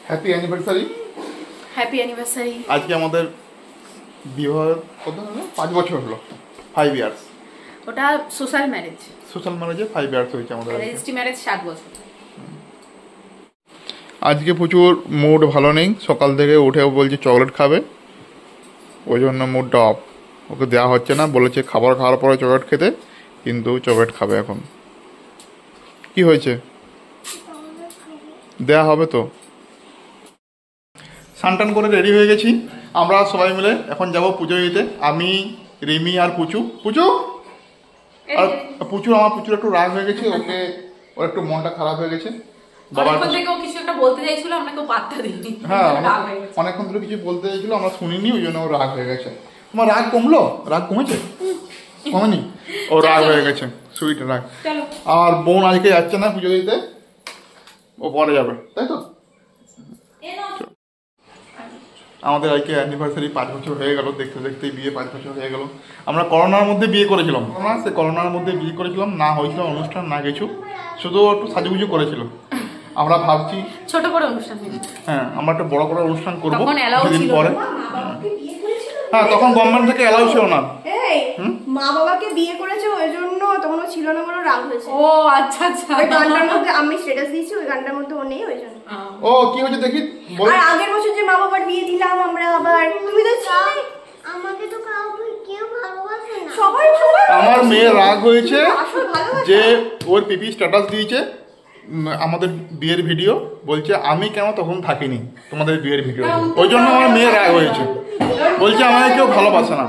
Happy anniversary. Happy anniversary. আজকে আমাদের বিবাহ কত হলো? 5 বছর হলো। 5 ইয়ার্স। ওটা সোশ্যাল ম্যারেজ। সোশ্যাল ম্যারেজে 5 ইয়ার্স হয়েছে আমাদের। রেজিস্ট্রি ম্যারেজ 7 বছর। আজকে প্রচুর মুড ভালো নেই, সকাল থেকে উঠেও বলছে চকলেট খাবে, ওই জন্য মুডটা অফ। ওকে দেওয়া হচ্ছে না, বলেছে খাবার খাওয়ার পরে চকলেট খেতে, কিন্তু চকলেট খাবে এখন। কি হয়েছে? দেয়া হবে তো। স্নান করে রেডি হয়ে গেছি আমরা সবাই মিলে, এখন যাব পুজো দিতে। আমি, রিমি আর পুচু। আর আমার পুচুর একটু রাগ হয়ে গেছে, ওর একটু মনটা খারাপ হয়ে গেছে। কিছু একটা বলতে চাইছিল, আমরা কেউ পাত্তা দিইনি। হ্যাঁ, অনেকক্ষণ ধরে কিছু বলতে চাইছিল, আমরা শুনিনি, ওই জন্য ও রাগ হয়ে গেছে। তোমার রাগ কমলো? রাগ কমেছে? কমেনি? ও রাগ হয়ে গেছে, সুইট রাগ। আর বোন আজকে যাচ্ছে না পুজো দিতে, ও পরে যাবে, তাই তো? আমাদের আজকে অ্যানিভার্সারি 5 বছর হয়ে গেল, দেখতে দেখতেই বিয়ে 5 বছর হয়ে গেল। আমরা করোনার মধ্যে বিয়ে করেছিলাম, করোনার মধ্যে বিয়ে করেছিলাম, না হয়েছিল অনুষ্ঠান না কিছু, শুধু একটু সাজুগুজু করেছিল। আমরা ভাবছি ছোট করে অনুষ্ঠান, হ্যাঁ আমরা একটা বড় করে অনুষ্ঠান করবো কিছুদিন পরে। হ্যাঁ, তখন গভর্নমেন্ট থেকে অ্যালাউ ছিল না। মা বাবাকে বিয়ে করেছে ওই জন্য, তখন ও ছিল না বলে রাগ হয়েছে। ও আচ্ছা আচ্ছা। ওই গানটার মধ্যে আমি স্ট্যাটাস দিয়েছি, ওই গানটার মধ্যে ও নেই, ওই জন্য। ও কি হয়েছে দেখি। আর আগের বছর যে মা বাবার বিয়ে দিলাম আমরা, আবার তুমি তো চাই আমাকে তো কেউ ভালোবাসে না। সবাই আমার মেয়ে রাগ হয়েছে যে ওর পিপি স্ট্যাটাস দিয়েছে আমাদের বিয়ের ভিডিও, বলছে আমি কেন তখন থাকিনি তোমাদের বিয়ের ভিডিও, ওই জন্য আমার মেয়ে রাগ হয়েছে, বলছে আমাকে কেউ ভালোবাসে না।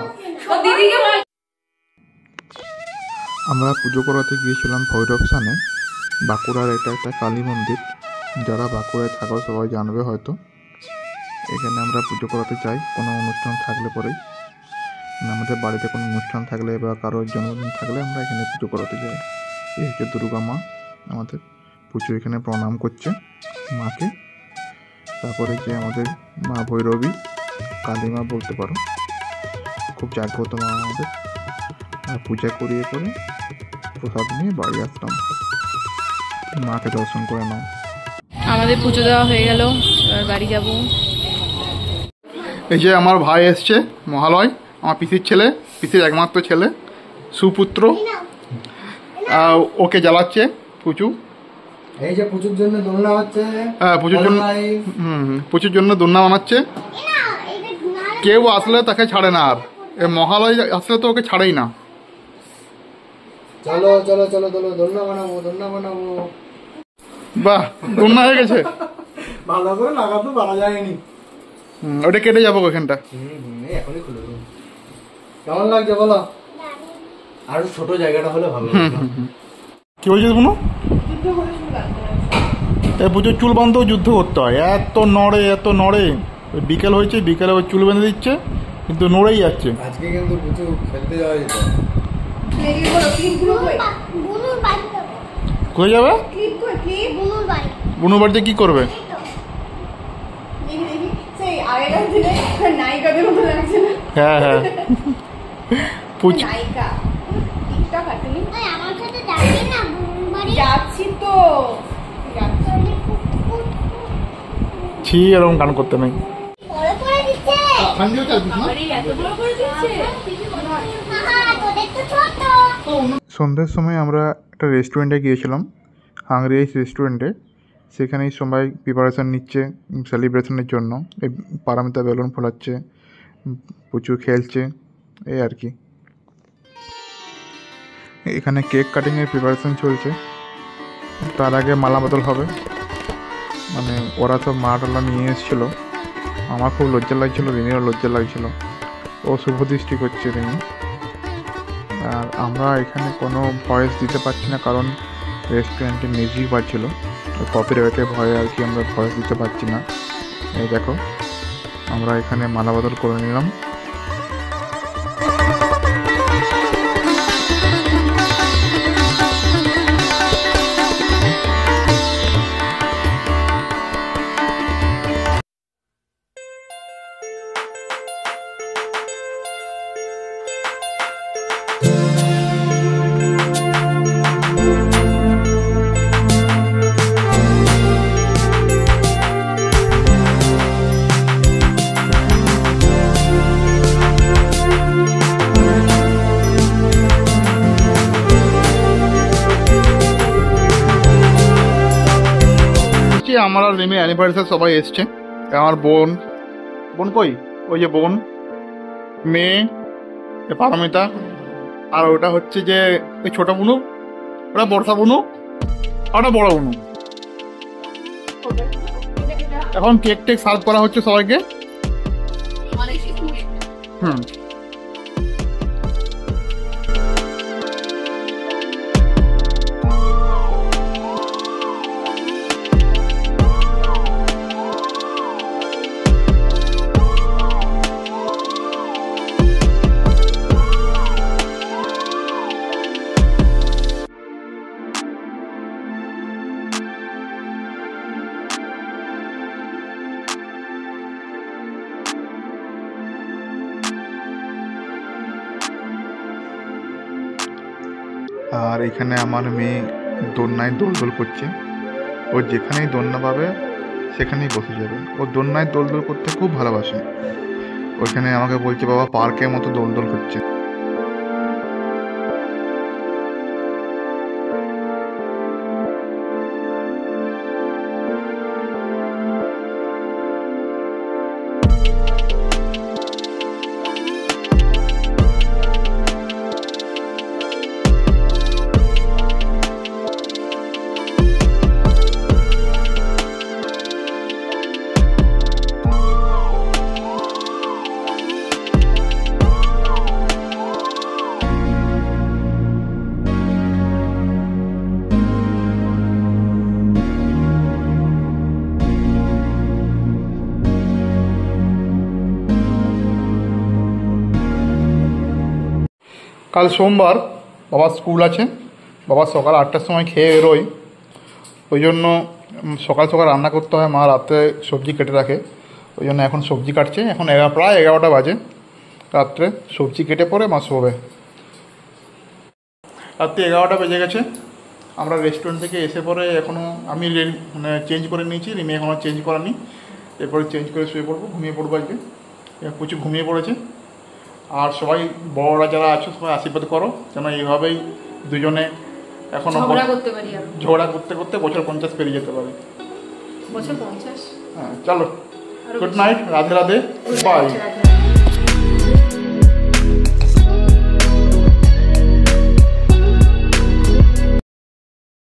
আমরা পুজো করাতে গিয়েছিলাম ভৈরব স্থানে, বাঁকুড়ার এটা একটা কালী মন্দির, যারা বাঁকুড়ায় থাকো সবাই জানবে হয়তো। এখানে আমরা পুজো করাতে যাই কোনো অনুষ্ঠান থাকলে পরেই, আমাদের বাড়িতে কোনো অনুষ্ঠান থাকলে বা কারোর জন্মদিন থাকলে আমরা এখানে পুজো করাতে যাই। এই হচ্ছে দুর্গা মা আমাদের। পুজো এখানে প্রণাম করছে মাকে। তারপরে যে আমাদের মা ভৈরবী, কালী মা বলতে পারো, খুব জাগ্রত মা আমাদের। পূজা করিয়ে করে প্রসাদ নিয়ে বাড়ি আসলাম, মাকে দর্শন করে নাও। আমাদের পুজো দেওয়া হয়ে গেল, এবার বাড়ি যাব। এই যে আমার ভাই এসছে মহালয়, আমার পিসির ছেলে, পিসির একমাত্র ছেলে সুপুত্র, ওকে জ্বালাচ্ছে পুচু। এই যে পুজোর জন্য দোলনা হচ্ছে। হ্যাঁ, পুজোর জন্য পুজোর জন্য দোলনা বানাচ্ছে। কেউ আসলে তাকে ছাড়ে না, আর মহালয় আসলে তো ওকে ছাড়েই না। চলো চলো চলো চলো, দোলনা বানাবো দোলনা বানাবো। বাহ, দোলনা হয়ে গেছে। ভালো করে লাগাতে পারা যায়নি, ওটা কেটে যাবো ওখানটা। এখনই খুলে দেবো। কেমন লাগছে বলো? আর ছোট জায়গাটা হলে ভালো। কি বলছিস বুনু? পুজোর চুল বাঁধতেও যুদ্ধ করতে হয়, এত নড়ে। বিকেল হয়েছে, বিকেলে ওই চুল বেঁধে দিচ্ছে, কিন্তু নড়েই যাচ্ছে। আজকে কিন্তু কিছু খেলতে যাওয়া যেত। কোথায় যাবে? বুনুর বাড়িতে কি করবে? হ্যাঁ হ্যাঁ, ছি, এরকম গান করতে নেই। সন্ধ্যের সময় আমরা একটা রেস্টুরেন্টে গিয়েছিলাম, হাংরি আইস রেস্টুরেন্টে। সেখানেই সবাই প্রিপারেশান নিচ্ছে সেলিব্রেশনের জন্য। এই পারামিতা বেলুন ফোলাচ্ছে, প্রচুর খেলছে, এই আর কি। এখানে কেক কাটিংয়ের প্রিপারেশান চলছে, তার আগে মালা বদল হবে। মানে ওরা সব মালাটা নিয়ে এসেছিলো, আমার খুব লজ্জা লাগছিলো, রিনিরও লজ্জা লাগছিলো। ও শুভ দৃষ্টি করছে রিনি। আর আমরা এখানে কোনো ভয়েস দিতে পারছি না, কারণ রেস্টুরেন্টে মিউজিক বাজছিল, কপিরাইটের ভয়ে আর কি আমরা ভয়েস দিতে পারছি না। এই দেখো, আমরা এখানে মালা বদল করে নিলাম। আমার আর রিমি অ্যানিভার্সারি সবাই এসছে। আমার বোন, বোন কই, ওই যে বোন, মেয়ে, পারমিতা, আর ওটা হচ্ছে যে ওই ছোট বুনু, ওটা বর্ষা বুনু, আর ওটা বড় বুনু। এখন কেক টেক সার্ভ করা হচ্ছে সবাইকে। হুম, আর এখানে আমার মেয়ে দোলনায় দোল করছে। ও যেখানেই দোলনা পাবে সেখানেই বসে যাবে। ও দোলনায় দোল করতে খুব ভালোবাসে। ওইখানে আমাকে বলছে বাবা পার্কের মতো দোল করছে। কাল সোমবার, বাবার স্কুল আছে। বাবা সকাল 8টার সময় খেয়ে বেরোয়, ওই জন্য সকাল সকাল রান্না করতে হয়। মা রাত্রে সবজি কেটে রাখে, ওই জন্য এখন সবজি কাটছে। এখন প্রায় 11টা বাজে রাত্রে। সবজি কেটে পরে মা শোবে। রাত্রে 11টা বেজে গেছে। আমরা রেস্টুরেন্ট থেকে এসে পরে এখনও আমি মানে চেঞ্জ করে নিয়েছি, রিমি এখনও চেঞ্জ করানি। এরপরে চেঞ্জ করে শুয়ে পড়বো, ঘুমিয়ে পড়বো। আজকে প্রচুর ঘুমিয়ে পড়েছে। আর সবাই বড়রা যারা আছো সবাই আশীর্বাদ করো যেন এইভাবেই দুজনে এখনো ঝগড়া করতে করতে বছর 50 পেরিয়ে যেতে পারে। বছর 50? হ্যাঁ, চলো, good night, Radhe Radhe, by.